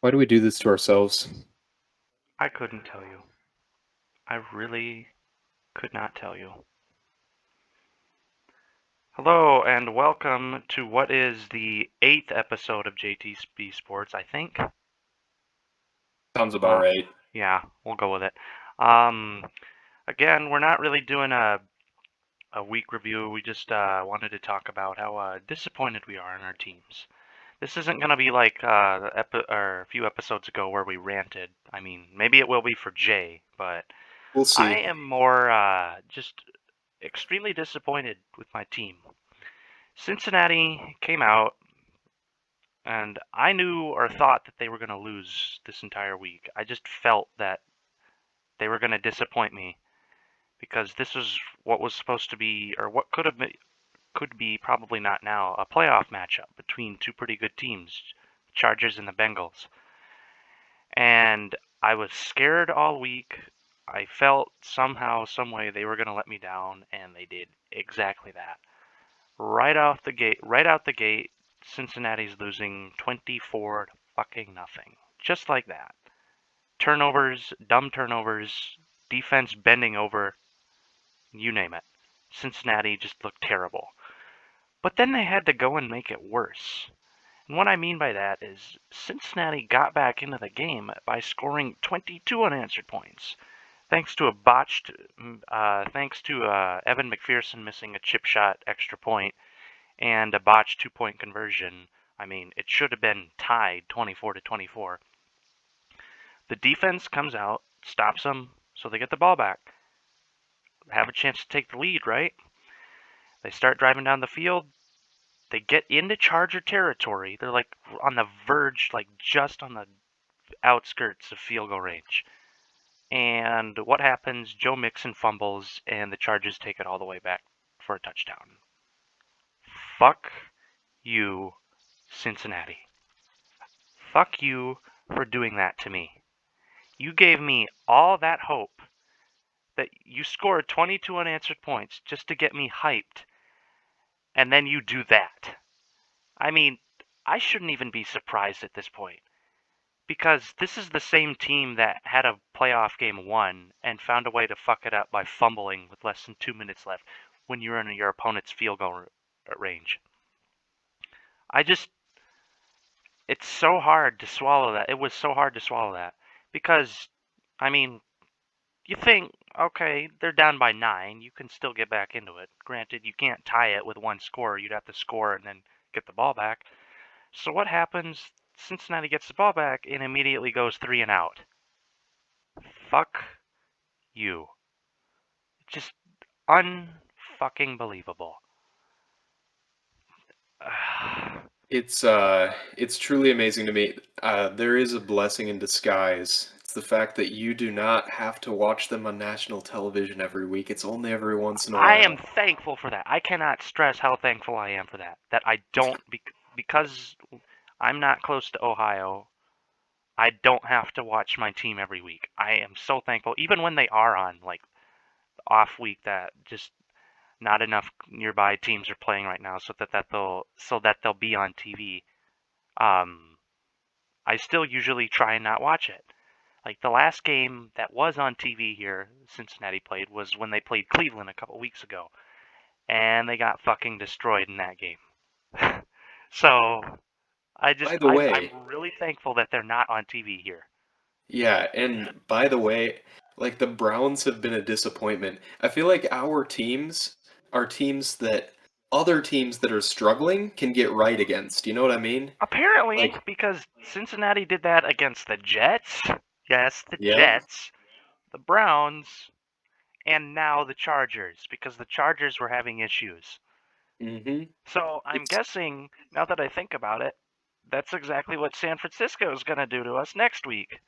Why do we do this to ourselves? I couldn't tell you. I really could not tell you. Hello, and welcome to what is the 8th episode of JTB Sports, I think. Sounds about Well, right. yeah, we'll go with it. Um, Again, we're not really doing a week review. We just wanted to talk about how disappointed we are in our teams. This isn't going to be like or a few episodes ago where we ranted. I mean, maybe it will be for Jay, but We'll I see. am more just extremely disappointed with my team. Cincinnati came out, and I knew or thought that they were going to lose this entire week. I just felt that they were going to disappoint me because this was what was supposed to be, or what could be probably not now, a playoff matchup between two pretty good teams, Chargers and the Bengals. And I was scared all week. I felt somehow, some way they were going to let me down, and they did exactly that. Right out the gate, Cincinnati's losing 24 to fucking nothing. Just like that. Turnovers, dumb turnovers, defense bending over, you name it. Cincinnati just looked terrible. But then they had to go and make it worse. And what I mean by that is Cincinnati got back into the game by scoring 22 unanswered points, thanks to a botched, thanks to Evan McPherson missing a chip shot extra point and a botched 2-point conversion. I mean, it should have been tied 24 to 24. The defense comes out, stops them, so they get the ball back. Have a chance to take the lead, right? They start driving down the field. They get into Charger territory. They're like on the verge, like just on the outskirts of field goal range. And what happens? Joe Mixon fumbles, and the Chargers take it all the way back for a touchdown. Fuck you, Cincinnati. Fuck you for doing that to me. You gave me all that hope that you scored 22 unanswered points just to get me hyped, and then you do that. I mean, I shouldn't even be surprised at this point because this is the same team that had a playoff game won and found a way to fuck it up by fumbling with less than 2 minutes left when you're in your opponent's field goal range. I just, it's so hard to swallow that. It was so hard to swallow that because, I mean, you think, okay, they're down by 9. You can still get back into it. Granted, you can't tie it with one score. You'd have to score and then get the ball back. So what happens? Cincinnati gets the ball back and immediately goes 3 and out. Fuck you. Just unfucking believable. It's truly amazing to me. There is a blessing in disguise. It's the fact that you do not have to watch them on national television every week. It's only every once in a I am while. thankful for that. I cannot stress how thankful I am for that. That I don't, because I'm not close to Ohio, I don't have to watch my team every week. I am so thankful, even when they are on like off week that just not enough nearby teams are playing right now, so that they'll be on TV. Um, I still usually try and not watch it. Like the last game that was on TV here, Cincinnati played, was when they played Cleveland a couple weeks ago, and they got fucking destroyed in that game. So By the I'm way, really thankful that they're not on TV here. yeah, and by the way, like the Browns have been a disappointment. I feel like our teams are teams that other teams that are struggling can get right against. You know what I mean? Apparently, Like, because Cincinnati did that against the Jets. Yes, the yep. Jets, the Browns, and now the Chargers, because the Chargers were having issues. Mm-hmm. So I'm It's guessing, now that I think about it, that's exactly what San Francisco is going to do to us next week,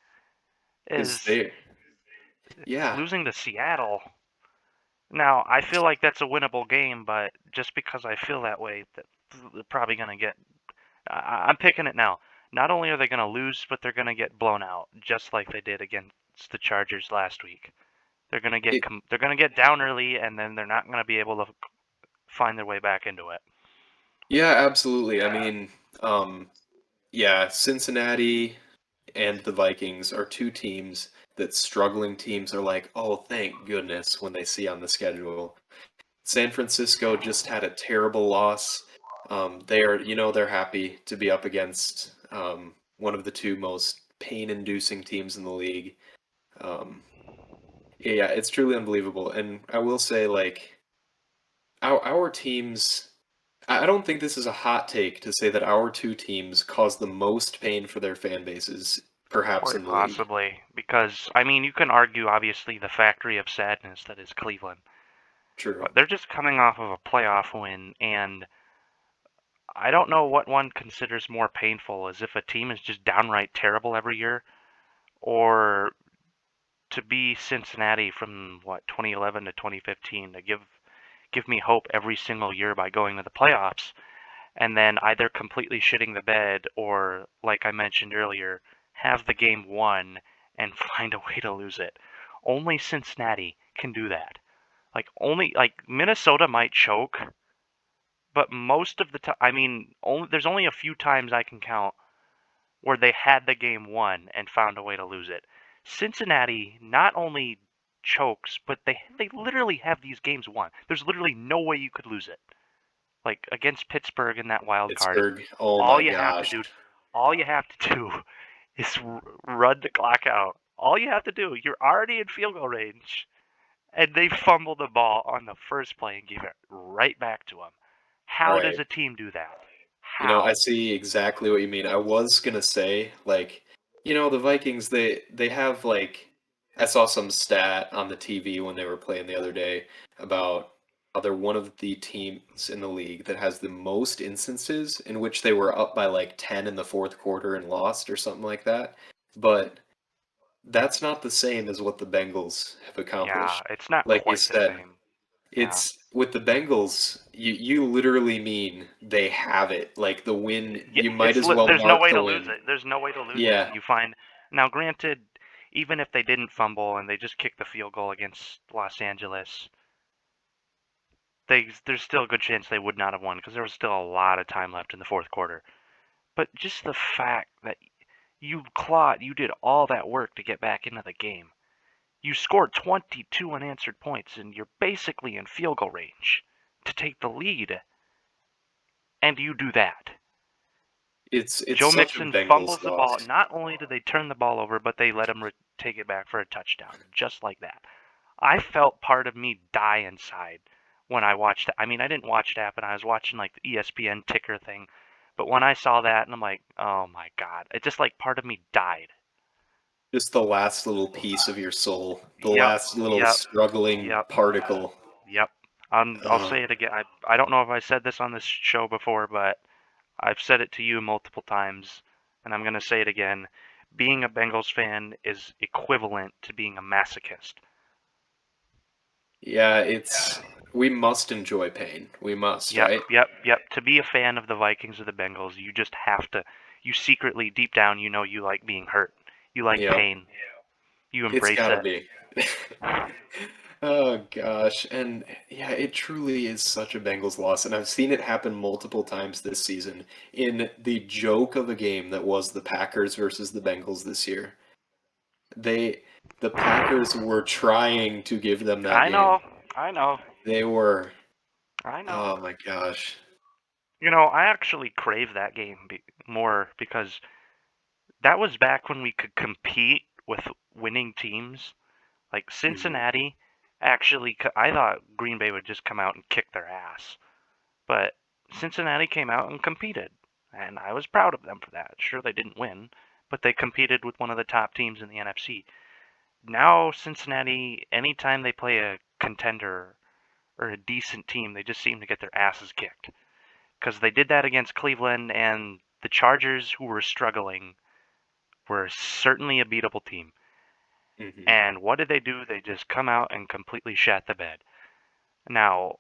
because is they, yeah. losing to Seattle. Now, I feel like that's a winnable game, but just because I feel that way, they're probably going to get... I'm picking it now. Not only are they going to lose, but they're going to get blown out, just like they did against the Chargers last week. It, They're going to get down early, and then they're not going to be able to find their way back into it. yeah, absolutely. I mean, yeah, Cincinnati. and the Vikings are two teams that struggling teams are like, oh, thank goodness when they see on the schedule. San Francisco just had a terrible loss. They're happy to be up against one of the two most pain-inducing teams in the league. Um, yeah, it's truly unbelievable. And I will say, like, our teams, I don't think this is a hot take to say that our two teams cause the most pain for their fan bases, perhaps Quite in the league. possibly, because I mean, you can argue obviously the factory of sadness that is Cleveland, True. but they're just coming off of a playoff win, and I don't know what one considers more painful, as if a team is just downright terrible every year, or to be Cincinnati from what 2011 to 2015 to give me hope every single year by going to the playoffs, and then either completely shitting the bed or, like I mentioned earlier, have the game won and find a way to lose it. Only Cincinnati can do that. Like Minnesota might choke, but most of the time, I mean, there's only a few times I can count where they had the game won and found a way to lose it. Cincinnati not only chokes, but they literally have these games won. There's literally no way you could lose it. Like against Pittsburgh in that wild card, Pittsburgh, oh all my you have to gosh. do, all you have to do is run the clock out. All you have to do, you're already in field goal range, and they fumbled the ball on the first play and gave it right back to them. All How does right. a team do that? I How? see exactly what you mean. I was gonna say, like, the Vikings, they have like I saw some stat on the TV when they were playing the other day about how they're one of the teams in the league that has the most instances in which they were up by like 10 in the fourth quarter and lost or something like that. But that's not the same as what the Bengals have Yeah, accomplished. it's not Like you quite the said, same. Yeah. it's with the Bengals, you literally mean they have it. Like the win, Yeah, you might as well there's no mark way the to lose win. it. There's no way to lose it. Yeah, You find now, granted, even if they didn't fumble and they just kicked the field goal against Los Angeles, there's still a good chance they would not have won because there was still a lot of time left in the fourth quarter. But just the fact that you did all that work to get back into the game. You scored 22 unanswered points and you're basically in field goal range to take the lead, and you do that. it's Joe such a Mixon Bengals fumbles the ball. loss. Not only do they turn the ball over, but they let him take it back for a touchdown, just like that. I felt part of me die inside when I watched that. I mean, I didn't watch it happen. I was watching like the ESPN ticker thing. But when I saw that, and I'm like, oh my God, it just like part of me died. Just the last little piece of your soul, the Yep, last little yep, struggling yep, particle. yep. I'll Uh, say it again. I don't know if I said this on this show before, but I've said it to you multiple times, and I'm going to say it again. Being a Bengals fan is equivalent to being a masochist. yeah, we must enjoy pain. We must, Yep, right? yep, yep. To be a fan of the Vikings or the Bengals, you just have to. You secretly, deep down, you know you like being hurt. You like Yep. pain. You It's embrace gotta it. be. Oh gosh, and yeah, it truly is such a Bengals loss, and I've seen it happen multiple times this season in the joke of a game that was the Packers versus the Bengals this year. They, the Packers were trying to give them that I game. know, I know, They were, I know. oh my gosh. I actually crave that game more because that was back when we could compete with winning teams. Like Mhm. Cincinnati, actually, I thought Green Bay would just come out and kick their ass, but Cincinnati came out and competed, and I was proud of them for that. Sure, they didn't win, but they competed with one of the top teams in the NFC. Now, Cincinnati, anytime they play a contender or a decent team, they just seem to get their asses kicked. Because they did that against Cleveland, and the Chargers, who were struggling, were certainly a beatable team. Mhm. And what did they do? They just come out and completely shat the bed. Now,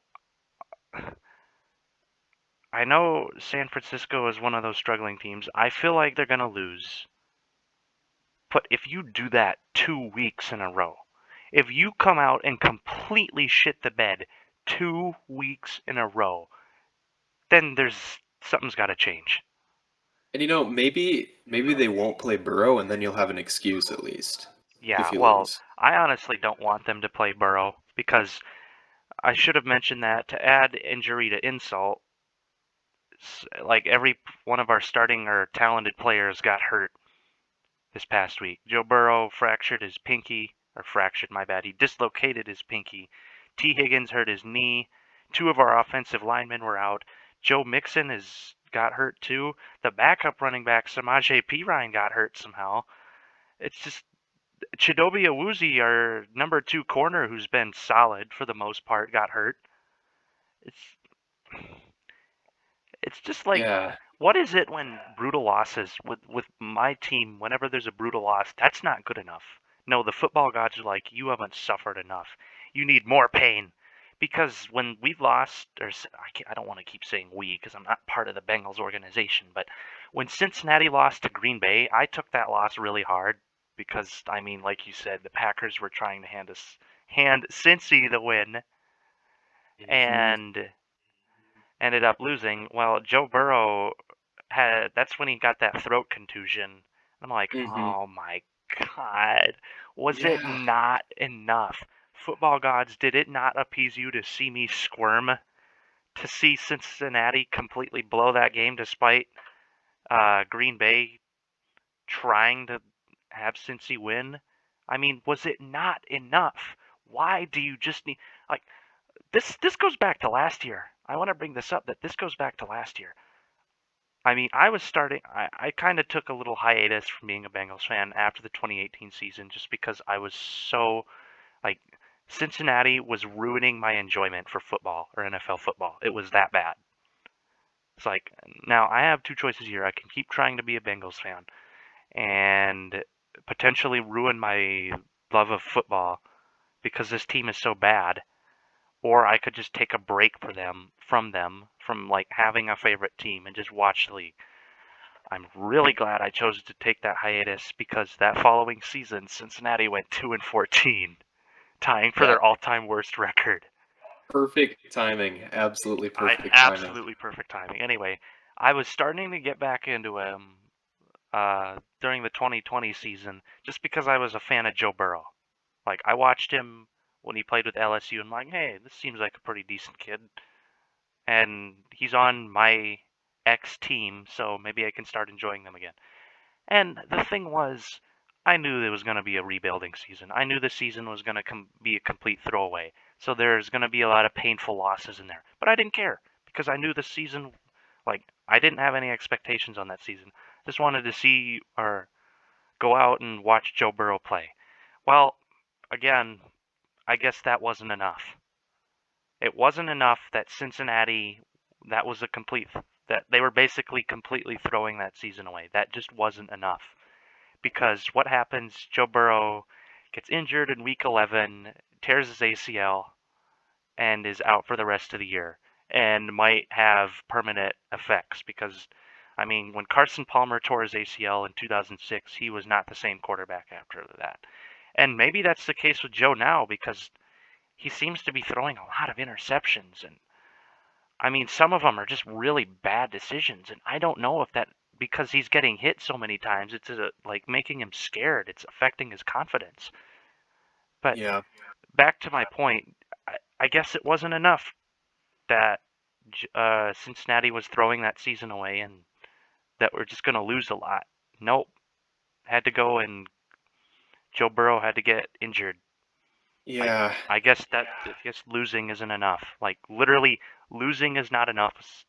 I know San Francisco is one of those struggling teams. I feel like they're going to lose. But if you do that 2 weeks in a row, if you come out and completely shit the bed 2 weeks in a row, then something's got to change. And maybe they won't play Burrow, and then you'll have an excuse at least if Yeah, you well, lose. I honestly don't want them to play Burrow because I should have mentioned that to add injury to insult, like every one of our starting or talented players got hurt this past week. Joe Burrow fractured his pinky, or fractured, my bad. He dislocated his pinky. T. Higgins hurt his knee. Two of our offensive linemen were out. Joe Mixon got hurt too. The backup running back, Samaje Perine, got hurt somehow. It's just Chidobe Awuzie, our number 2 corner, who's been solid for the most part, got hurt. It's it's just like, Yeah. what is it when brutal losses with my team? Whenever there's a brutal loss, that's not good enough. No, the football gods are like, you haven't suffered enough. You need more pain. Because when we lost, I don't want to keep saying we because I'm not part of the Bengals organization, but when Cincinnati lost to Green Bay, I took that loss really hard because, I mean, like you said, the Packers were trying to hand Cincy the win Hmm. and ended up losing. Well, Joe Burrow that's when he got that throat contusion. I'm like, Hmm. oh my God, was it Yeah. not enough? Football gods, did it not appease you to see me squirm? To see Cincinnati completely blow that game despite Green Bay trying to have Cincy win? I mean, was it not enough? Why do you just need like this goes back to last year. I want to bring this up that this goes back to last year. I mean, I kind of took a little hiatus from being a Bengals fan after the 2018 season just because I was so, like, Cincinnati was ruining my enjoyment for football or NFL football. It was that bad. It's like, now I have two choices here. I can keep trying to be a Bengals fan and potentially ruin my love of football because this team is so bad, or I could just take a break from like having a favorite team and just watch the league. I'm really glad I chose to take that hiatus because that following season, Cincinnati went 2-14, tying for Yeah. their all-time worst record. Perfect timing. Absolutely I perfect timing. absolutely perfect timing. Anyway, I was starting to get back into him during the 2020 season just because I was a fan of Joe Burrow. Like I watched him when he played with LSU and I'm like, hey, this seems like a pretty decent kid, and he's on my ex team, so maybe I can start enjoying them again. And the thing was, I knew there was going to be a rebuilding season. I knew the season was going to be a complete throwaway. So there's going to be a lot of painful losses in there. But I didn't care because I knew the season, like, I didn't have any expectations on that season. Just wanted to see or go out and watch Joe Burrow play. Well, again, I guess that wasn't enough. It wasn't enough that Cincinnati, that was a complete, that they were basically completely throwing that season away. That just wasn't enough. Because what happens? Joe Burrow gets injured in week 11, tears his ACL, and is out for the rest of the year, and might have permanent effects. Because, I mean, when Carson Palmer tore his ACL in 2006, he was not the same quarterback after that. And maybe that's the case with Joe now because he seems to be throwing a lot of interceptions. And, I mean, some of them are just really bad decisions. And I don't know if that because he's getting hit so many times, it's like making him scared. It's affecting his confidence. But Yeah. back to my point, I guess it wasn't enough that Cincinnati was throwing that season away and that we're just going to lose a lot. Nope. Had to go and Joe Burrow had to get injured. I Yeah. I guess losing isn't enough. Like literally losing is not enough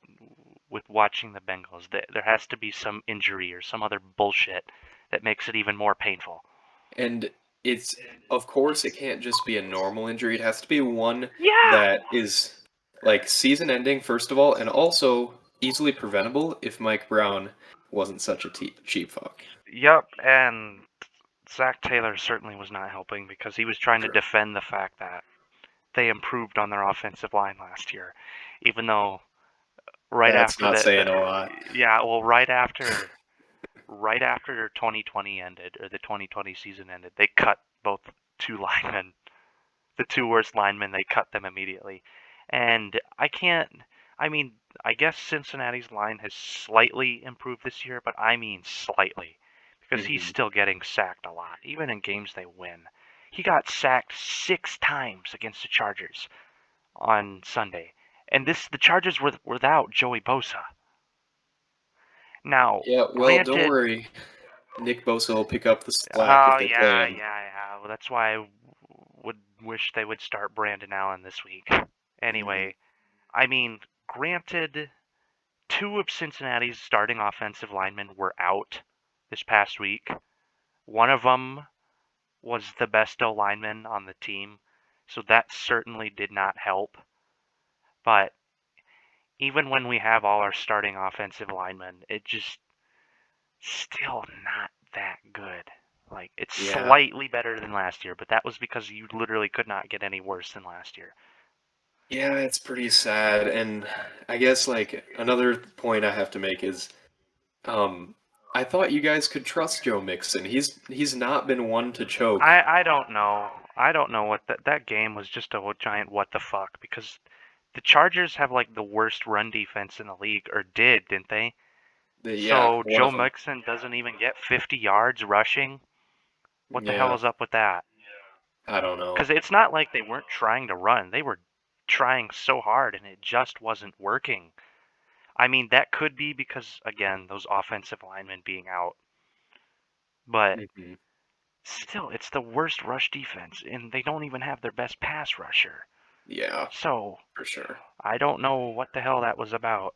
with watching the Bengals. There has to be some injury or some other bullshit that makes it even more painful. And it's, of course, it can't just be a normal injury. It has to be one Yeah. that is like season ending, first of all, and also easily preventable if Mike Brown wasn't such a cheap fuck. Yep, and Zach Taylor certainly was not helping because he was trying to True. defend the fact that they improved on their offensive line last year, even though right That's after not saying a lot. yeah, well, right after their 2020 ended or the 2020 season ended, they cut both two linemen, the two worst linemen. They cut them immediately, and I can't. I mean, I guess Cincinnati's line has slightly improved this year, but I mean slightly. Because he's Hmm. still getting sacked a lot, even in games they win. He got sacked 6 times against the Chargers on Sunday. And the Chargers were without Joey Bosa. Now, Yeah, well, don't granted, worry. Nick Bosa will pick up the slack if oh they play yeah, him. yeah, yeah. Well, that's why I would wish they would start Brandon Allen this week. Hmm. Anyway, I mean, granted, two of Cincinnati's starting offensive linemen were out this past week. One of them was the best O lineman on the team, so that certainly did not help. But even when we have all our starting offensive linemen, it just still not that good. Like, it's Yeah. slightly better than last year, but that was because you literally could not get any worse than last year. Yeah, it's pretty sad. And I guess like another point I have to make is um I thought you guys could trust Joe Mixon. He's not been one to choke. I don't know. I don't know what that game was just a giant what the fuck because the Chargers have like the worst run defense in the league, or didn't they? Yeah, So one Joe of them. Mixon doesn't even get 50 yards rushing. What the hell Yeah, is up with that? I don't know. Because it's not like they weren't trying to run. They were trying so hard and it just wasn't working. I mean, that could be because, again, those offensive linemen being out. But Hmm. still, it's the worst rush defense, and they don't even have their best pass rusher. Yeah, So, for sure. I don't know what the hell that was about.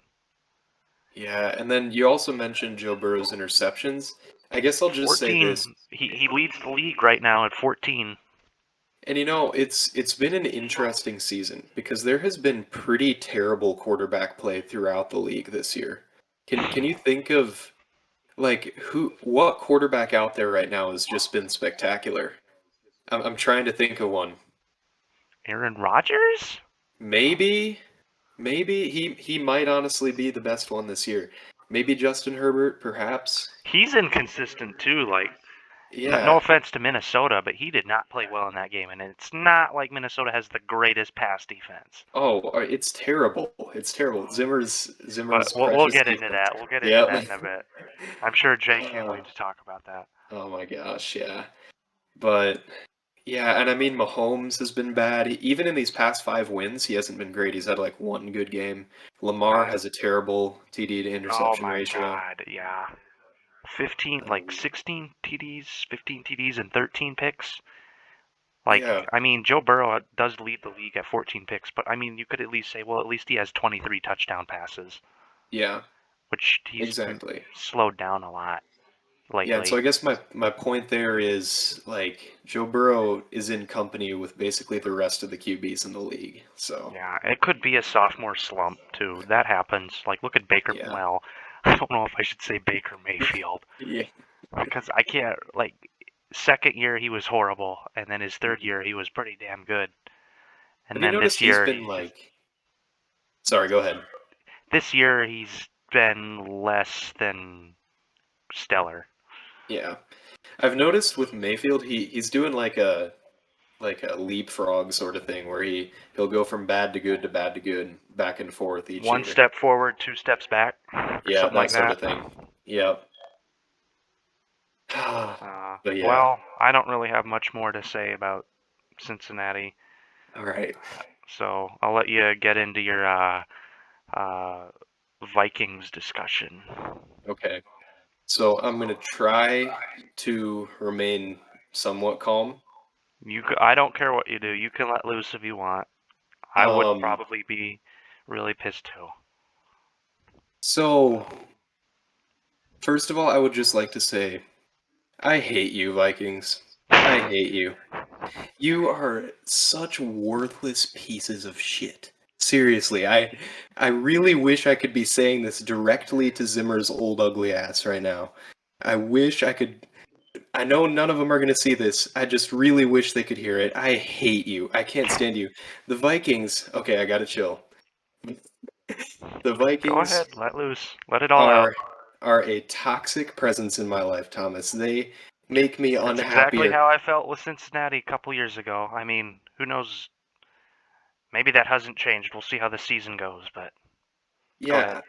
Yeah, and then you also mentioned Joe Burrow's interceptions. I guess I'll just say this. 14. He leads the league right now at 14. And it's been an interesting season because there has been pretty terrible quarterback play throughout the league this year. Can you think of like what quarterback out there right now has just been spectacular? I'm trying to think of one. Aaron Rodgers? Maybe maybe he might honestly be the best one this year. Maybe Justin Herbert, perhaps. He's inconsistent too. Like, no Yeah. offense to Minnesota, but he did not play well in that game, and it's not like Minnesota has the greatest pass defense. Oh, it's terrible. It's terrible. But Zimmer's we'll precious get into defense. that. We'll get into Yep. that in a bit. I'm sure Jay can't Uh, wait to talk about that. oh my gosh, yeah. But yeah, and I mean Mahomes has been bad. Even in these past 5 wins, he hasn't been great. He's had like one good game. Lamar Uh, has a terrible TD to oh interception my ratio. God, yeah. 15, like Um, 16 TDs, 15 TDs, and 13 picks. Like, yeah, I mean, Joe Burrow does lead the league at 14 picks, but I mean, you could at least say, well, at least he has 23 touchdown passes, yeah, which he's exactly. slowed down a lot Yeah, and so lately. I guess my point there is like Joe Burrow is in company with basically the rest of the QBs in the league. So, Yeah, it could be a sophomore slump too. That happens. Like, look at Baker. yeah. Well, I don't know if I should say Baker Mayfield Yeah. because I can't. Like, second year he was horrible, and then his third Mhm. year he was pretty damn good, and Have you then noticed he's been like, sorry, go ahead. this year he's been less than stellar. Yeah. I've noticed with Mayfield he's doing like a leapfrog sort of thing where he'll go from bad to bad to good back and forth each One year. step forward, 2 steps back, or Yeah, something that like sort that. of thing. Yep. But yeah. Well, I don't really have much more to say about Cincinnati, All right. so I'll let you get into your uh, Vikings discussion. Okay. So I'm gonna try to remain somewhat calm. I don't care what you do. You can let loose if you want. I would Um, probably be really pissed too. so first of all, I would just like to say I hate you, Vikings. I hate you. You are such worthless pieces of shit. Seriously, I really wish I could be saying this directly to Zimmer's old ugly ass right now. I wish I could. I know none of them are going to see this. I just really wish they could hear it. I hate you. I can't stand you. The Vikings. Okay, I gotta chill. The Go Vikings ahead, let loose. Let it all out. are are a toxic presence in my life, Thomas. They make me That's exactly unhappier. how I felt with Cincinnati a couple years ago. I mean, who knows? Maybe that hasn't changed. We'll see how the season goes, but Go ahead. Yeah,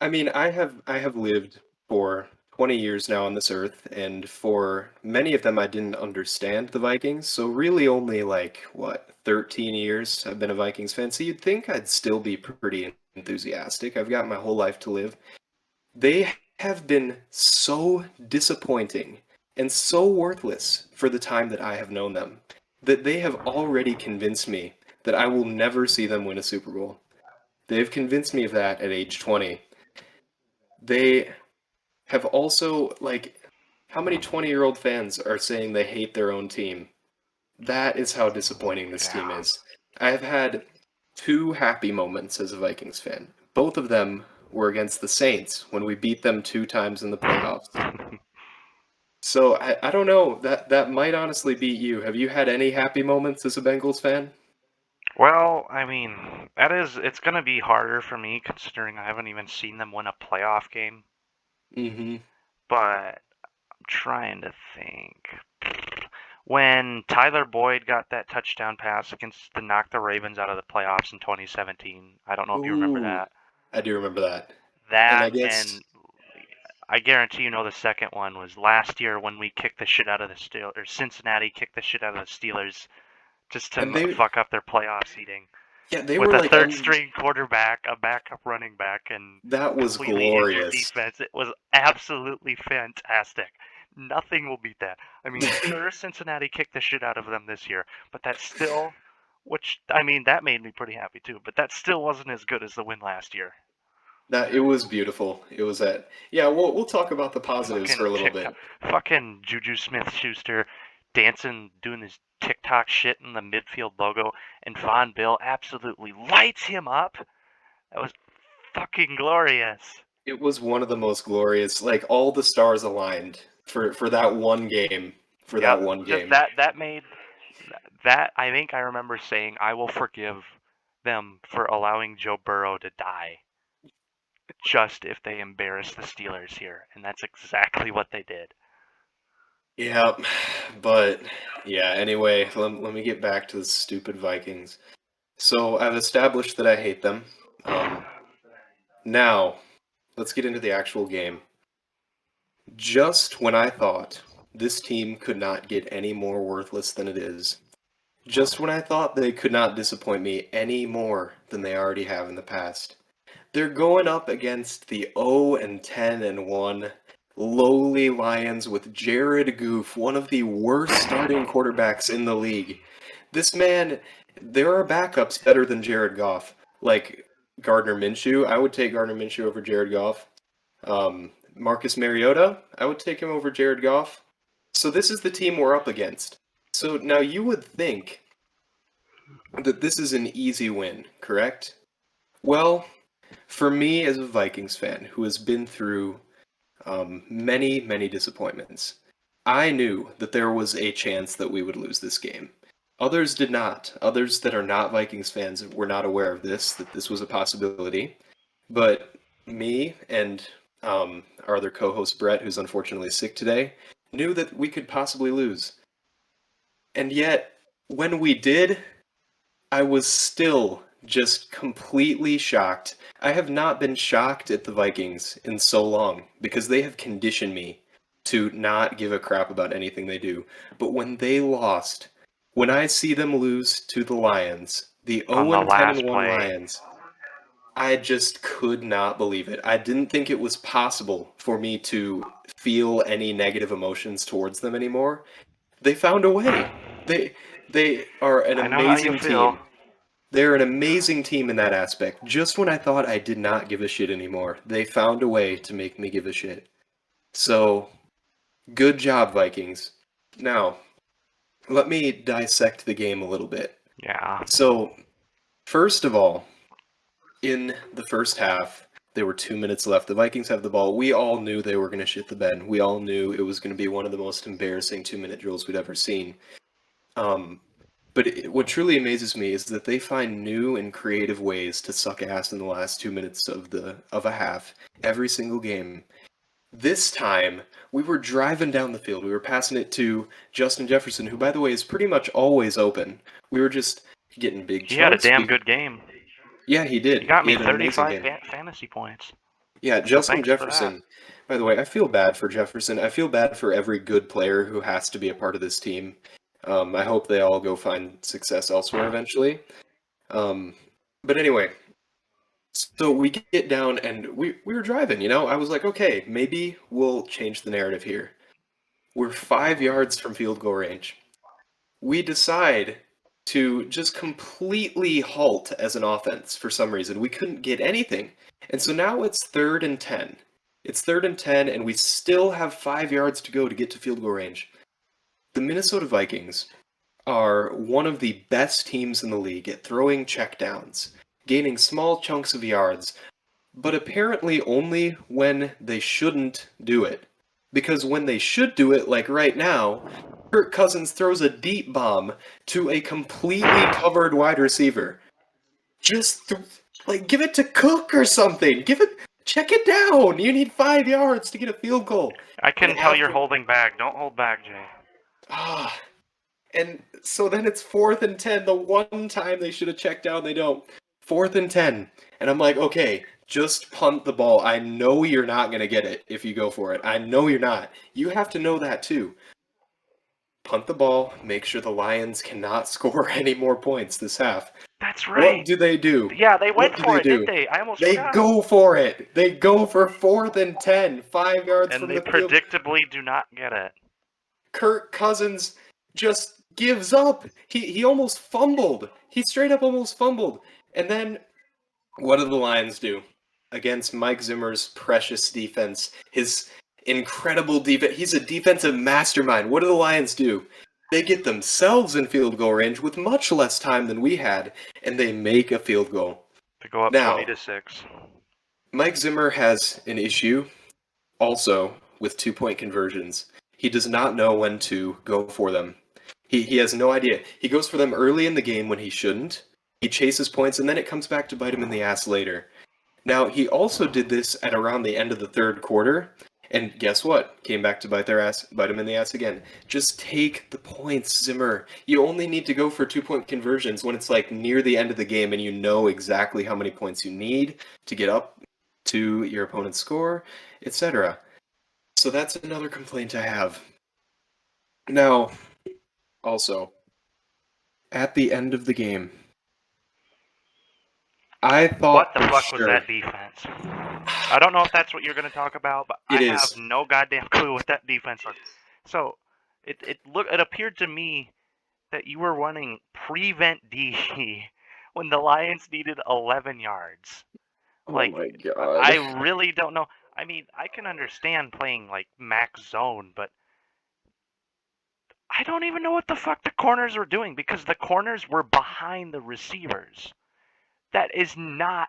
I mean, I have lived for 20 years now on this earth, and for many of them I didn't understand the Vikings. So really only like what, 13 years I've been a Vikings fan. So you'd think I'd still be pretty enthusiastic. I've got my whole life to live. They have been so disappointing and so worthless for the time that I have known them that they have already convinced me that I will never see them win a Super Bowl. They've convinced me of that at age 20. They have also, like, how many 20-year-old fans are saying they hate their own team? That is how disappointing this team Yeah. is. I have had two happy moments as a Vikings fan. Both of them were against the Saints when we beat them two times in the playoffs. So I don't know. That might honestly beat you. Have you had any happy moments as a Bengals fan? Well, I mean, it's gonna be harder for me considering I haven't even seen them win a playoff game, Mm-hmm. but I'm trying to think. When Tyler Boyd got that touchdown pass against the knock the Ravens out of the playoffs in 2017, I don't know if you remember Ooh, that. I do remember that. And I That guess and I guarantee you know the second one was last year when we kicked the shit out of the Steelers, or Cincinnati kicked the shit out of the Steelers just to and they fuck up their playoff seeding yeah, they with were a like third string quarterback, a backup running back, and that was completely injured glorious. defense. It was absolutely fantastic. Nothing will beat that. I mean, sure, Cincinnati kicked the shit out of them this year, but that's still, which, I mean, that made me pretty happy too, but that still wasn't as good as the win last year. That it was beautiful. It was that. Yeah, we'll talk about the positives for Fucking a little TikTok, bit. fucking Juju Smith-Schuster dancing, doing his TikTok shit in the midfield logo, and Von Bill absolutely lights him up. That was fucking glorious. It was one of the most glorious, like all the stars aligned for that one game, for that Yep, one just game. that made that. I think I remember saying I will forgive them for allowing Joe Burrow to die just if they embarrass the Steelers here, and that's exactly what they did. Yeah, but yeah, anyway, let me get back to the stupid Vikings. So I've established that I hate them. Um, Now, let's get into the actual game. Just when I thought this team could not get any more worthless than it is, just when I thought they could not disappoint me any more than they already have in the past, they're going up against the 0 and 10 and 1 lowly Lions with Jared Goff, one of the worst starting quarterbacks in the league. This man, there are backups better than Jared Goff, like Gardner Minshew. I would take Gardner Minshew over Jared Goff. Marcus Mariota, I would take him over Jared Goff. So this is the team we're up against. So now you would think that this is an easy win, correct? Well, for me as a Vikings fan who has been through many, many disappointments, I knew that there was a chance that we would lose this game. Others did not. Others that are not Vikings fans were not aware of this, that this was a possibility. But me and our other co-host Brett, who's unfortunately sick today, knew that we could possibly lose. And yet, when we did, I was still just completely shocked. I have not been shocked at the Vikings in so long because they have conditioned me to not give a crap about anything they do. But when they lost, when I see them lose to the Lions, the On 0 the and 10 and last 1 play, Lions, I just could not believe it. I didn't think it was possible for me to feel any negative emotions towards them anymore. They found a way. They they are an I know how you amazing feel. team. They're an amazing team in that aspect. Just when I thought I did not give a shit anymore, they found a way to make me give a shit. So, good job, Vikings. Now, let me dissect the game a little bit. Yeah. So, first of all, in the first half, there were 2 minutes left. The Vikings have the ball. We all knew they were going to shit the bed. We all knew it was going to be one of the most embarrassing 2-minute drills we'd ever seen. Um, But what truly amazes me is that they find new and creative ways to suck ass in the last 2 minutes of a half every single game. This time, we were driving down the field. We were passing it to Justin Jefferson, who, by the way, is pretty much always open. We were just getting big He had a chunks. damn good game. Yeah, he did. He got He me had an amazing 35 game. fantasy points. Yeah, So Justin thank you for that. Jefferson. By the way, I feel bad for Jefferson. I feel bad for every good player who has to be a part of this team. I hope they all go find success elsewhere eventually. Um, but anyway, so we get down and we were driving, you know? I was like, okay, maybe we'll change the narrative here. We're 5 yards from field goal range. We decide to just completely halt as an offense for some reason. We couldn't get anything. And so now it's 3rd and 10. It's 3rd and 10, and we still have 5 yards to go to get to field goal range. The Minnesota Vikings are one of the best teams in the league at throwing checkdowns, gaining small chunks of yards, but apparently only when they shouldn't do it. Because when they should do it, like right now, Kirk Cousins throws a deep bomb to a completely covered wide receiver. Just like give it to Cook or something. Check it down. You need 5 yards to get a field goal. I And can tell you're after holding back. Don't hold back, Jay. ah, and so then it's 4th and 10. The one time they should have checked down, they don't. 4th and 10. And I'm like, okay, just punt the ball. I know you're not going to get it if you go for it. I know you're not. You have to know that too. Punt the ball, make sure the Lions cannot score any more points this half. That's What right. do they do? Yeah, they What went do for they it, didn't do? they? I almost They forgot. go for it. They go for 4th and 10, 5 yards And from they the field. predictably do not get it. Kirk Cousins just gives up. He almost fumbled. He straight up almost fumbled. And then what do the Lions do against Mike Zimmer's precious defense? His incredible defense. He's a defensive mastermind. What do the Lions do? They get themselves in field goal range with much less time than we had, and they make a field goal. To go up Now, 20-6. Mike Zimmer has an issue also with 2-point conversions. He does not know when to go for them. He has no idea. He goes for them early in the game when he shouldn't. He chases points, and then it comes back to bite him in the ass later. Now, he also did this at around the end of the third quarter, and guess what? Came back to bite him in the ass again. Just take the points, Zimmer. You only need to go for 2-point conversions when it's like near the end of the game and you know exactly how many points you need to get up to your opponent's score, etc. So that's another complaint I have. Now, also, at the end of the game, I What thought the for fuck was sure that defense? I don't know if that's what you're going to talk about, but it I have is. no goddamn clue what that defense was. So, it appeared to me that you were running prevent D when the Lions needed 11 yards. Oh Like, my I god. really don't know. I mean, I can understand playing like max zone, but I don't even know what the fuck the corners were doing because the corners were behind the receivers. That is not.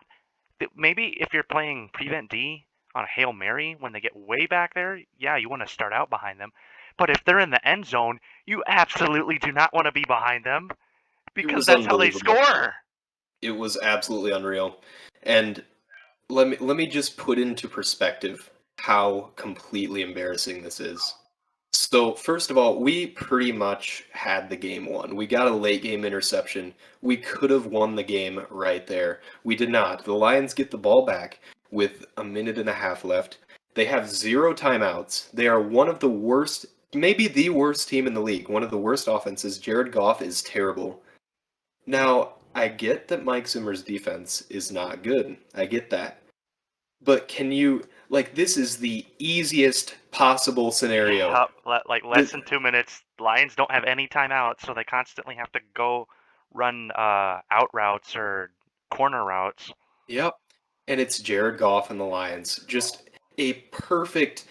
Maybe if you're playing prevent D on a Hail Mary when they get way back there, yeah, you want to start out behind them. But if they're in the end zone, you absolutely do not want to be behind them It because was that's how they unbelievable. score. It was absolutely unreal. And let me just put into perspective how completely embarrassing this is. So, first of all, we pretty much had the game won. We got a late game interception. We could have won the game right there. We did not. The Lions get the ball back with a minute and a half left. They have 0 timeouts. They are one of the worst, maybe the worst team in the league, one of the worst offenses. Jared Goff is terrible. Now, I get that Mike Zimmer's defense is not good. I get that. But can you, like, this is the easiest possible scenario. Yep, like less than 2 minutes. Lions don't have any timeouts, so they constantly have to go run out routes or corner routes. Yep. And it's Jared Goff and the Lions. Just a perfect.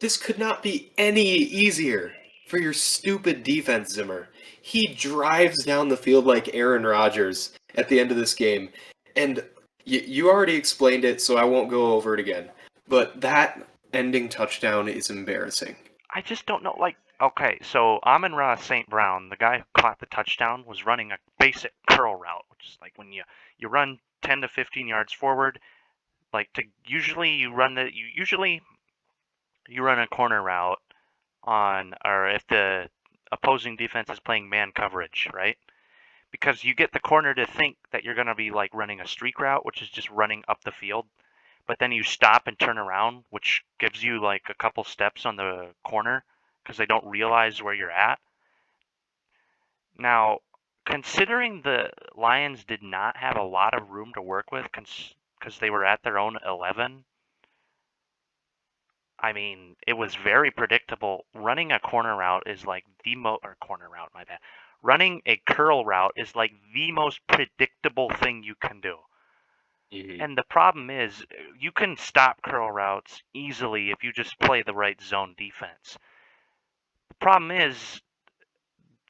This could not be any easier for your stupid defense, Zimmer. He drives down the field like Aaron Rodgers at the end of this game. And you already explained it, so I won't go over it again. But that ending touchdown is embarrassing. I just don't know. Like, okay, so Amon-Ra St. Brown, the guy who caught the touchdown, was running a basic curl route, which is like when you run 10 to 15 yards forward. Like to usually you run a corner route on, or if the opposing defense is playing man coverage, right? because you get the corner to think that you're going to be like running a streak route, which is just running up the field, but then you stop and turn around, which gives you like a couple steps on the corner because they don't realize where you're at. Now, considering the Lions did not have a lot of room to work with because they were at their own 11, I mean, it was very predictable. Running a corner route is like or corner route, my bad. Running a curl route is like the most predictable thing you can do. And the problem is, you can stop curl routes easily if you just play the right zone defense. The problem is,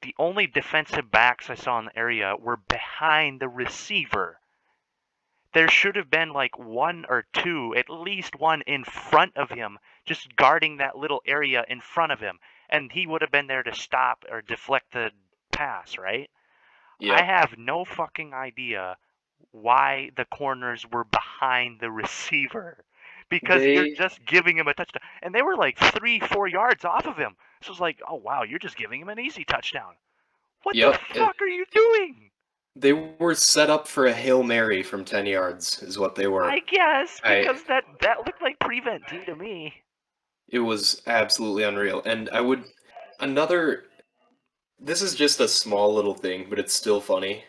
the only defensive backs I saw in the area were behind the receiver. There should have been like one or two, at least one in front of him, just guarding that little area in front of him. And he would have been there to stop or deflect the pass, right? I Yep. have no fucking idea why the corners were behind the receiver. Because you're They just giving him a touchdown. And they were like 3-4 yards off of him. So it's like, oh wow, you're just giving him an easy touchdown. What the yep. fuck are you doing? They were set up for a Hail Mary from 10 yards is what they were. I guess, I because that looked like prevent T to me. It was absolutely unreal. And another this is just a small little thing, but it's still funny.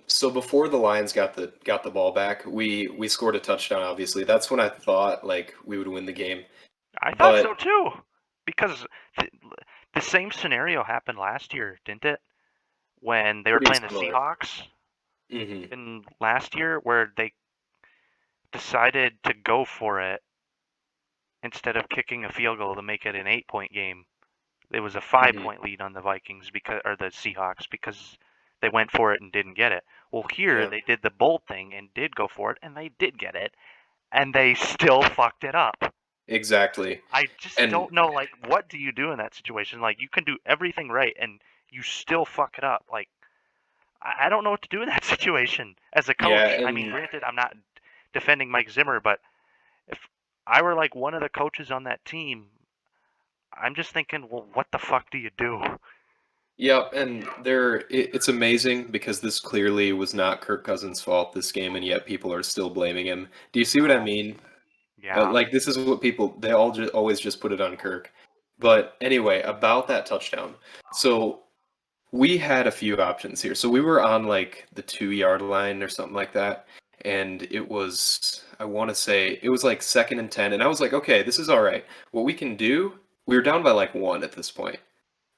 So before the Lions got the ball back, we scored a touchdown, obviously. That's when I thought like we would win the game. I thought so But too, because the same scenario happened last year, didn't it? When they were pretty playing the similar. Seahawks Hmm. in last year, where they decided to go for it instead of kicking a field goal to make it an 8-point game. It was a 5 Hmm. point lead on the Vikings or the Seahawks because they went for it and didn't get it. Well, here Yeah, they did the bold thing and did go for it and they did get it, and they still fucked it up. exactly. I just And don't know, like, what do you do in that situation? Like, you can do everything right and you still fuck it up. Like, I don't know what to do in that situation as a yeah, coach. I mean, and granted, I'm not defending Mike Zimmer, but if I were like one of the coaches on that team, I'm just thinking, well, what the fuck do you do? yep, and it's amazing because this clearly was not Kirk Cousins' fault this game, and yet people are still blaming him. Do you see what I No. mean? Yeah. Like this is what people they all just always just put it on Kirk. But anyway, about that touchdown. So we had a few options here. So we were on like the 2 yard line or something like that, and it was I want to say it was like 2nd and 10, and I was like, okay, this is all right. What we can do? We were down by like one at this point,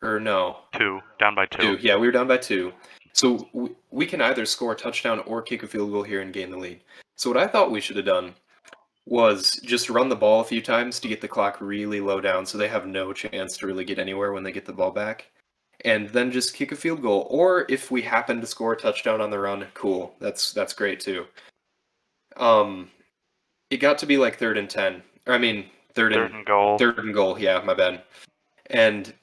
or no, Two. Down by two. two. Yeah, we were down by two. So we can either score a touchdown or kick a field goal here and gain the lead. So what I thought we should have done was just run the ball a few times to get the clock really low down so they have no chance to really get anywhere when they get the ball back. And then just kick a field goal. Or if we happen to score a touchdown on the run, cool. That's great too. Um it got to be like 3rd and 10. Or I mean Third and goal. third and goal, yeah, my bad. And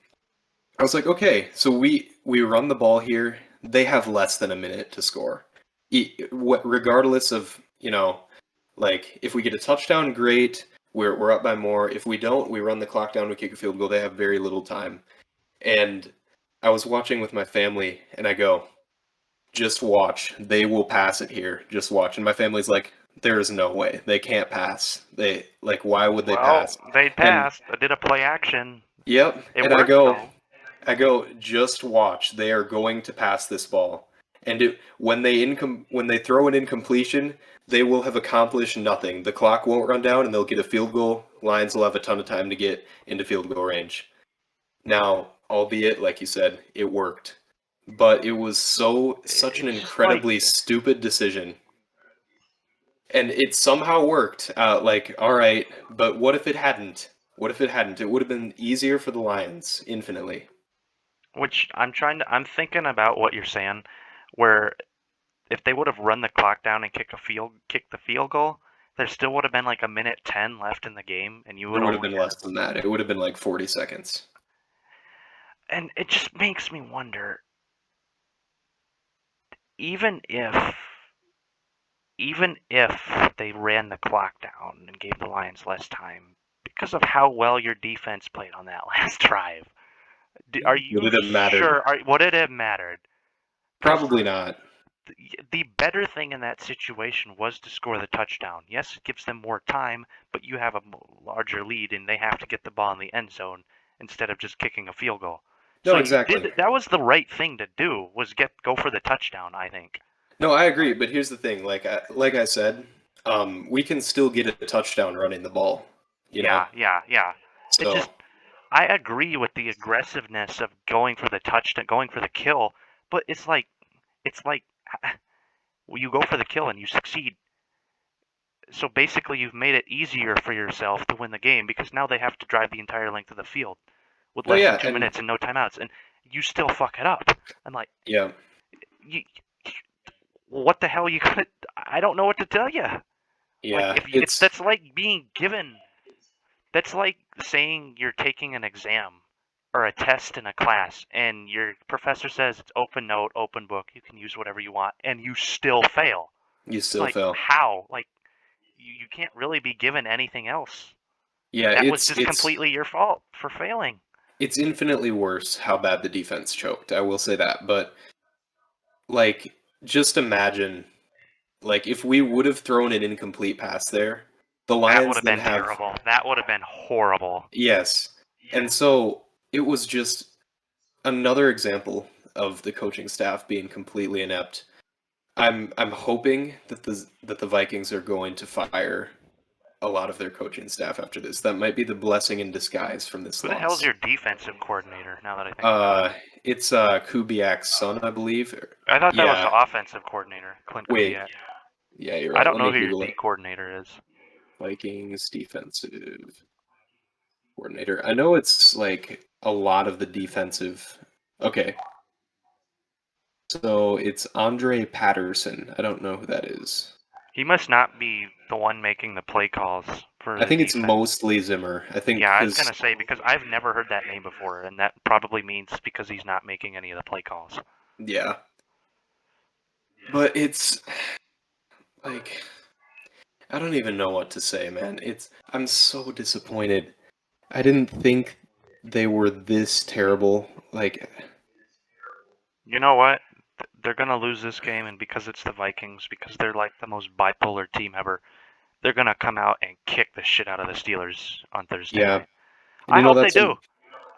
I was like, okay, so we run the ball here. They have less than a minute to score. Regardless of, like if we get a touchdown, great. We're up by more. If we don't, we run the clock down, we kick a field goal. They have very little time. And I was watching with my family and I go, just watch. They will pass it here. Just watch. And my family's like, there is no way. They can't pass. They like why would they Well, pass? they And passed. I did a play action. yep. It And I worked go, though. I go, just watch. They are going to pass this ball. And when they throw an incompletion, they will have accomplished nothing. The clock won't run down and they'll get a field goal. Lions will have a ton of time to get into field goal range. Now, albeit like you said, it worked. But it was such an It's just like, incredibly stupid decision. And it somehow worked. Like, all right, but what if it hadn't? What if it hadn't? It would have been easier for the Lions, infinitely. which I'm thinking about what you're saying, where if they would have run the clock down and kicked the field goal, there still would have been like a minute 10 left in the game, and you It would would have only been have. less than that. It would have been like 40 seconds. And it just makes me wonder, even if even if they ran the clock down and gave the Lions less time, because of how well your defense played on that last drive, are Would you it have mattered? sure? Would it have mattered? Probably not. The better thing in that situation was to score the touchdown. Yes, it gives them more time, but you have a larger lead and they have to get the ball in the end zone instead of just kicking a field goal. No, So you exactly. did that was the right thing to do was go for the touchdown, I think. No, I agree, but here's the thing. Like I said, we can still get a touchdown running the ball. You know, Yeah. It so just I agree with the aggressiveness of going for the touchdown, going for the kill, but it's like well, you go for the kill and you succeed. So basically, you've made it easier for yourself to win the game because now they have to drive the entire length of the field with no, less than yeah, 2 minutes and no timeouts, and you still fuck it up. I'm like, yeah, you, what the hell are you gonna? I don't know what to tell you. Like, yeah. if that's like being given, that's like saying you're taking an exam or a test in a class, and your professor says it's open note, open book, you can use whatever you want, and you still fail. You It's still like, fail. how? Like, you can't really be given anything else. Yeah, That was it's just it's completely your fault for failing. it's infinitely worse how bad the defense choked. I will say that, but like, just imagine, like, if we would have thrown an incomplete pass there, the That would Lions have then been have terrible. That would have been horrible. yes, and so it was just another example of the coaching staff being completely inept. I'm hoping that the Vikings are going to fire a lot of their coaching staff after this. That might be the blessing in disguise from this Who the hell's loss. your defensive coordinator, now that I think about it? It's Kubiak's son, I believe. I thought that was the Yeah. offensive coordinator, Clint Wait. Kubiak. Yeah, you're I right. don't Let know me who your Google D it. coordinator is. Vikings defensive coordinator. I know it's like a lot of the defensive. Okay. So it's Andre Patterson. I don't know who that is. He must not be the one making the play calls for I the think it's defense. mostly Zimmer. I think Yeah, I was because gonna say because I've never heard that name before, and that probably means because he's not making any of the play calls. yeah. But it's like I don't even know what to say, man. I'm so disappointed. I didn't think they were this terrible. Like You know what? They're gonna lose this game, and because it's the Vikings, because they're like the most bipolar team ever, they're gonna come out and kick the shit out of the Steelers on Thursday yeah. night. And I you know hope they that's do.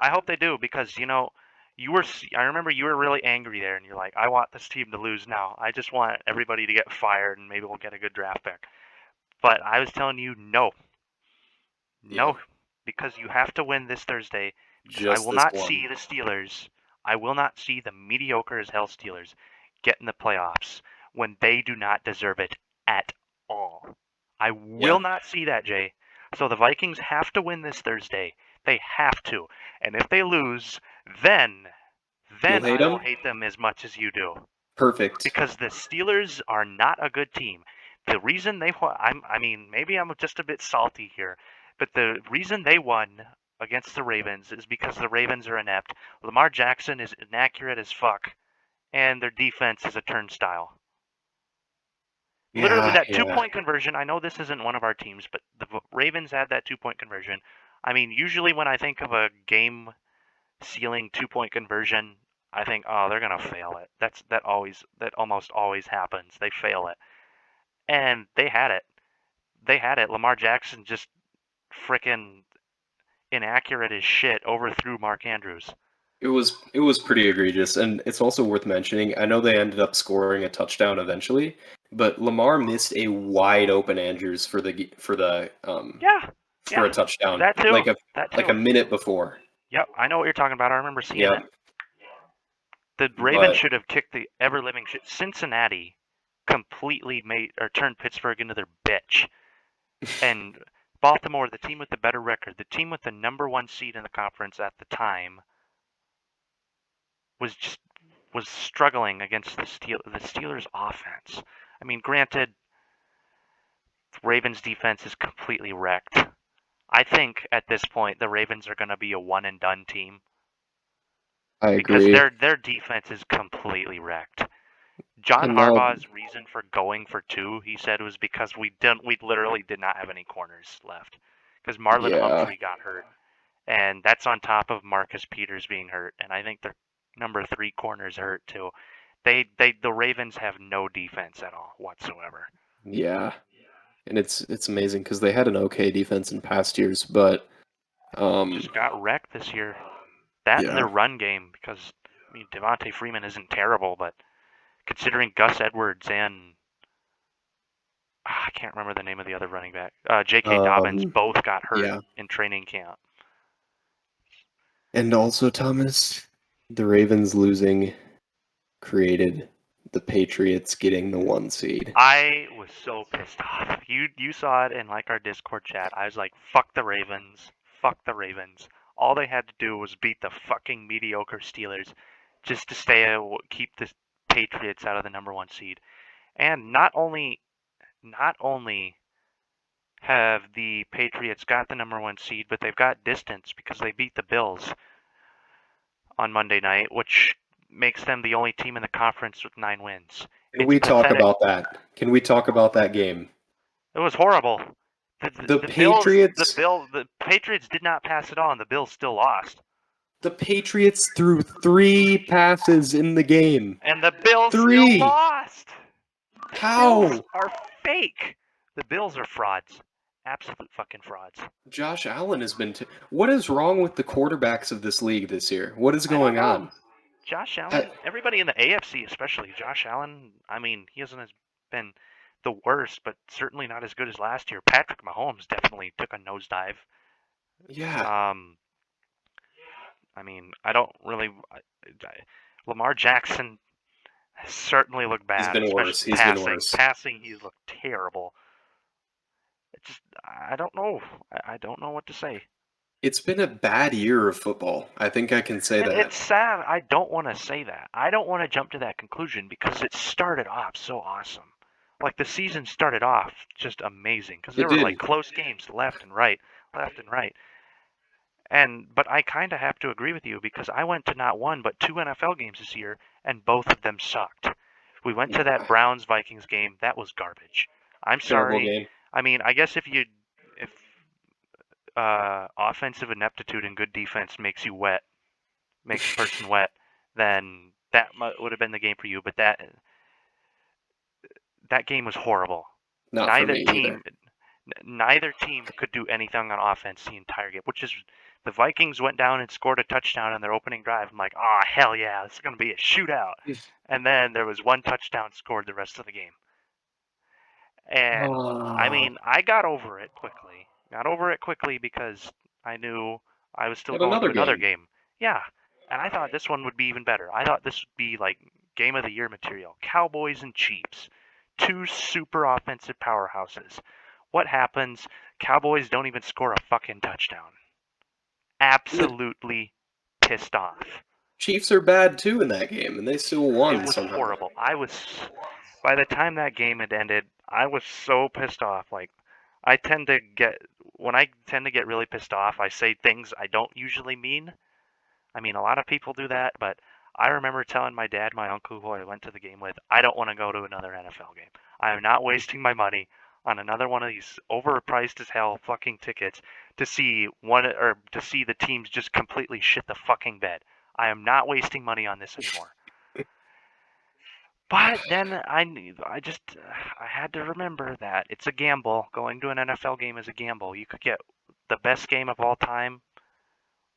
I hope they do because I remember you were really angry there, and you're like, I want this team to lose now. I just want everybody to get fired, and maybe we'll get a good draft pick. But I was telling you, no, yeah, no, because you have to win this Thursday. Because I just will this not one. see the Steelers. I will not see the mediocre as hell Steelers get in the playoffs when they do not deserve it at all. I Yeah. will not see that, Jay. So the Vikings have to win this Thursday. They have to. And if they lose, then You'll then hate I will them? hate them as much as you do. Perfect. Because the Steelers are not a good team. The reason they won, I mean, maybe I'm just a bit salty here, but the reason they won against the Ravens is because the Ravens are inept. Lamar Jackson is inaccurate as fuck, and their defense is a turnstile. Literally, Yeah, that two yeah. point conversion, I know this isn't one of our teams, but the Ravens had that 2 point conversion. I mean, usually when I think of a game sealing 2 point conversion, I think, oh, they're gonna fail it. That almost always happens. They fail it. And they had it. They had it. Lamar Jackson just freaking inaccurate as shit overthrew Mark Andrews. It was pretty egregious, and it's also worth mentioning. I know they ended up scoring a touchdown eventually, but Lamar missed a wide open Andrews Yeah, for a yeah, touchdown that too. That like a too. minute before. Yep, I know what you're talking about. I remember seeing Yeah, it. The Ravens but should have kicked the ever living shit. Cincinnati completely made or turned Pittsburgh into their bitch. And Baltimore, the team with the better record, the team with the number one seed in the conference at the time, was just was struggling against the Steelers offense. I mean, granted, the Ravens defense is completely wrecked. I think at this point the Ravens are going to be a one and done team I because agree. their defense is completely wrecked. John And now, Harbaugh's reason for going for two, he said, was because we literally did not have any corners left because Marlon yeah, Humphrey got hurt, and that's on top of Marcus Peters being hurt, and I think their number three corners hurt too. The Ravens have no defense at all whatsoever. Yeah, and it's amazing because they had an okay defense in past years, but Just got wrecked this year. That and their yeah, run game, because I mean Devontae Freeman isn't terrible, but considering Gus Edwards and I can't remember the name of the other running back, J.K. Dobbins, both got hurt yeah, in training camp. and also Thomas, the Ravens losing created the Patriots getting the 1 seed. I was so pissed off. You saw it in like our Discord chat. I was like, fuck the Ravens. Fuck the Ravens. All they had to do was beat the fucking mediocre Steelers just to keep the Patriots out of the #1 seed. And not only have the Patriots got the #1 seed, but they've got distance because they beat the Bills on Monday night, which makes them the only team in the conference with 9 wins. Can we talk about that? Can we talk about that game? It was horrible. The Patriots The Patriots did not pass it on. The Bills still lost. The Patriots threw 3 passes in the game. And the Bills 3. still lost. How? The Bills are fake. The Bills are frauds. Absolute fucking frauds. Josh Allen has been. What is wrong with the quarterbacks of this league this year? What is going on? Josh Allen, everybody in the AFC, especially Josh Allen. I mean, he hasn't been the worst, but certainly not as good as last year. Patrick Mahomes definitely took a nosedive. Yeah. I mean, I don't really. Lamar Jackson certainly looked bad. He's been worse. He's passing. been worse. Passing, he's looked terrible. It's just, I don't know. I don't know what to say. It's been a bad year of football. I think I can say that. It's sad. I don't want to say that. I don't want to jump to that conclusion because it started off so awesome. Like the season started off just amazing because there were like close games left and right. But I kind of have to agree with you because I went to not one but 2 NFL games this year and both of them sucked. We went to that Browns Vikings game. That was garbage. I'm sorry. Game. I mean, I guess if offensive ineptitude and good defense makes a person wet, then that would have been the game for you. But that game was horrible. Neither team could do anything on offense the entire game, which is the Vikings went down and scored a touchdown on their opening drive. I'm like, oh, hell yeah, this is going to be a shootout. And then there was 1 touchdown scored the rest of the game. And, I mean, I got over it quickly. Because I knew I was still going to another game. Yeah, and I thought this one would be even better. I thought this would be like game of the year material. Cowboys and Chiefs. 2 super offensive powerhouses. What happens? Cowboys don't even score a fucking touchdown. Absolutely pissed off. Chiefs are bad too in that game, and they still won. It was horrible. By the time that game had ended, I was so pissed off. Like, when I tend to get really pissed off, I say things I don't usually mean. I mean, a lot of people do that, but I remember telling my dad, my uncle, who I went to the game with, I don't want to go to another NFL game. I am not wasting my money on another one of these overpriced as hell fucking tickets to see the teams just completely shit the fucking bed. I am not wasting money on this anymore. But then I had to remember that it's a gamble. Going to an NFL game is a gamble. You could get the best game of all time,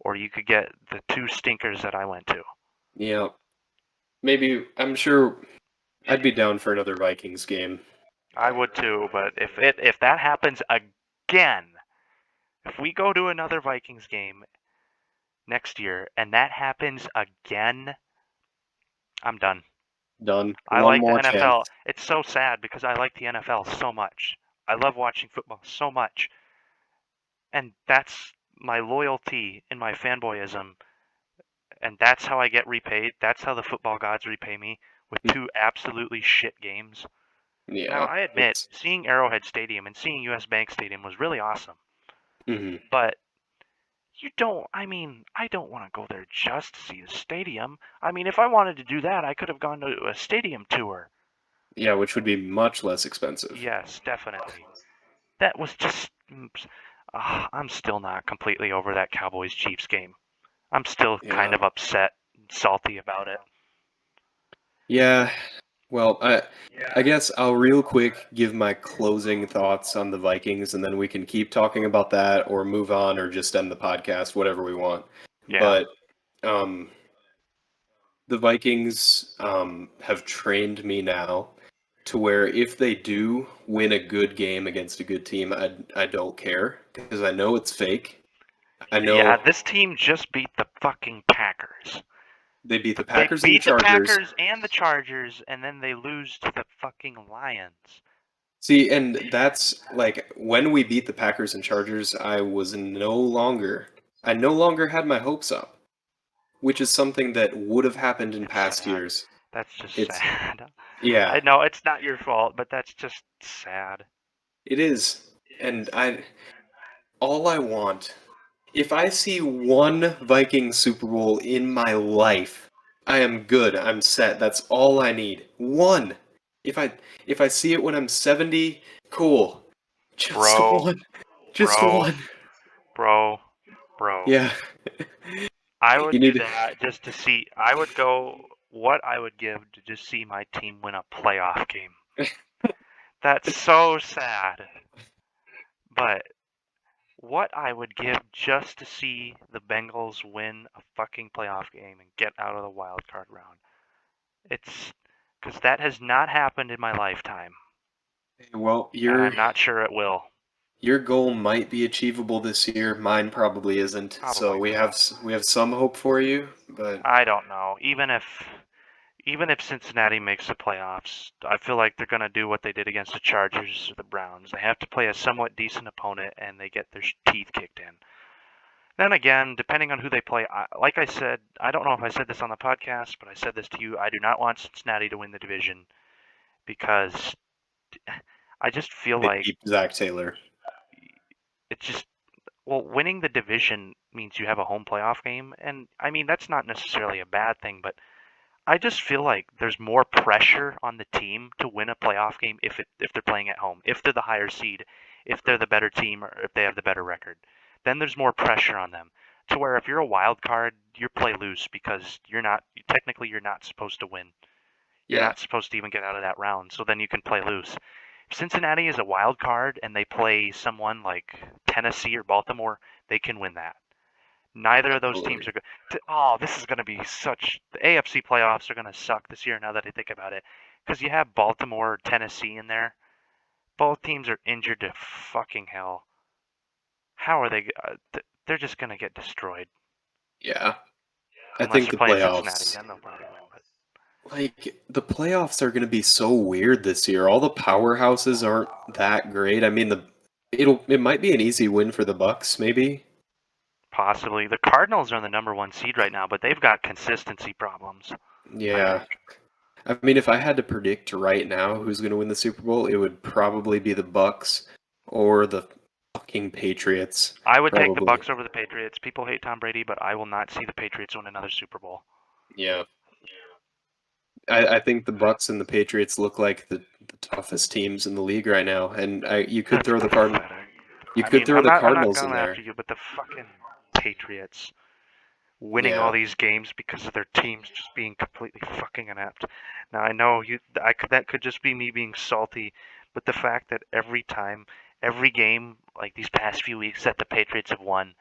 or you could get the 2 stinkers that I went to. Yeah. Maybe, I'm sure I'd be down for another Vikings game. I would too, but if that happens again, if we go to another Vikings game next year and that happens again, I'm done. Done. I like the NFL. It's so sad because I like the NFL so much. I love watching football so much. And that's my loyalty and my fanboyism. And that's how I get repaid. That's how the football gods repay me, with 2 absolutely shit games. Yeah. Now, I admit, seeing Arrowhead Stadium and seeing US Bank Stadium was really awesome. Mm-hmm. But I don't want to go there just to see the stadium. I mean, if I wanted to do that, I could have gone to a stadium tour. Yeah, which would be much less expensive. Yes, definitely. That was just... I'm still not completely over that Cowboys-Chiefs game. I'm still kind of upset and salty about it. Yeah. Well, I guess I'll real quick give my closing thoughts on the Vikings, and then we can keep talking about that, or move on, or just end the podcast, whatever we want. Yeah. But um, the Vikings have trained me now to where if they do win a good game against a good team, I don't care because I know it's fake. I Yeah, know this team just beat the fucking Packers. they beat the They Packers and the beat the Chargers. Packers and the Chargers, and then they lose to the fucking Lions. See, and that's like when we beat the Packers and Chargers, I no longer had my hopes up, which is something that would have happened in It's past sad. years. That's just It's, sad. I yeah, know it's not your fault, but that's just sad. it is. And all I want, if I see one Viking Super Bowl in my life, I am good. I'm set. That's all I need. One. If I if I see it when I'm 70, cool. Just Bro, one. Just bro, one. bro, bro. Yeah. I You would do need that just to see. I would go what I would give to just see my team win a playoff game. That's so sad. But what I would give just to see the Bengals win a fucking playoff game and get out of the wild card round. It's because that has not happened in my lifetime, well, and I'm not sure it will. your goal might be achievable this year. Mine probably isn't. So Probably not. we have some hope for you, but I don't know. Even if Cincinnati makes the playoffs, I feel like they're going to do what they did against the Chargers or the Browns. They have to play a somewhat decent opponent and they get their teeth kicked in. Then again, depending on who they play, like I said, I don't know if I said this on the podcast, but I said this to you. I do not want Cincinnati to win the division because I just feel they like keep Zach Taylor. it's just, well, winning the division means you have a home playoff game. And I mean, that's not necessarily a bad thing, but I just feel like there's more pressure on the team to win a playoff game if they're playing at home, if they're the higher seed, if they're the better team, or if they have the better record. Then there's more pressure on them. To where if you're a wild card, you play loose because you're not supposed to win. You're Yeah. not supposed to even get out of that round. So then you can play loose. If Cincinnati is a wild card and they play someone like Tennessee or Baltimore, they can win that. Neither of those teams Absolutely. are good. Oh, this is going to be such. The AFC playoffs are going to suck this year now that I think about it. Because you have Baltimore, Tennessee in there. Both teams are injured to fucking hell. How are they? They're just going to get destroyed. Yeah. I Unless think you're the playing Cincinnati, playoffs then they'll probably win. But like the playoffs are going to be so weird this year. All the powerhouses aren't that great. I mean, it might be an easy win for the Bucks, maybe. possibly. The Cardinals are the number one seed right now, but they've got consistency problems, I Yeah. think. I mean, if I had to predict right now who's going to win the Super Bowl, it would probably be the Bucks or the fucking Patriots. I would take the Probably. Bucks over the Patriots. People hate Tom Brady, but I will not see the Patriots win another Super Bowl. Yeah. I think the Bucks and the Patriots look like the toughest teams in the league right now, and you could That's throw the Card pathetic. you I could mean, throw the I'm not Cardinals in going there. after you, but the fucking Patriots winning all Yeah. these games because of their teams just being completely fucking inept. Now I know that could just be me being salty, but the fact that every time, every game like these past few weeks that the Patriots have won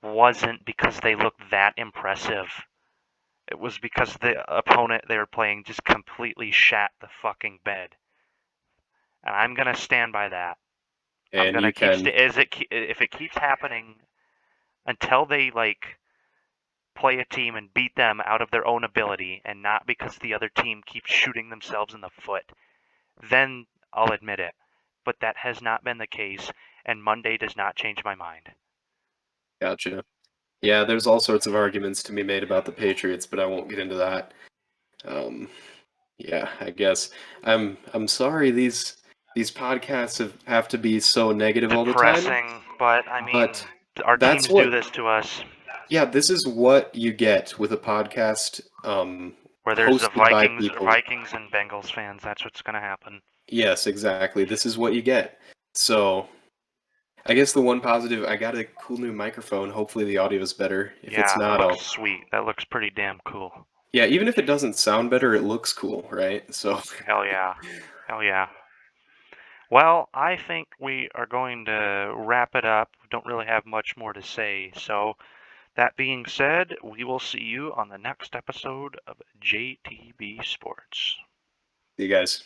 wasn't because they looked that impressive. It was because the opponent they were playing just completely shat the fucking bed. And I'm gonna stand by that. I'm And gonna you keep can. if it keeps happening until they like play a team and beat them out of their own ability and not because the other team keeps shooting themselves in the foot, then I'll admit it. But that has not been the case, and Monday does not change my mind. Gotcha. Yeah, there's all sorts of arguments to be made about the Patriots, but I won't get into that. Um, yeah, I guess I'm sorry these podcasts have to be so negative all the time, Depressing, but I mean, but our that's teams do what this to us. yeah, this is what you get with a podcast Where there's the hosted by people. Vikings and Bengals fans, that's what's gonna happen. Yes, exactly. This is what you get. So, I guess the one positive, I got a cool new microphone. Hopefully the audio is better. If it's Yeah, that not, looks I'll sweet. That looks pretty damn cool. Yeah, even if it doesn't sound better, it looks cool, right? So Hell yeah. Hell yeah. Well, I think we are going to wrap it up. Don't really have much more to say. So, that being said, we will see you on the next episode of JTB Sports. see you guys.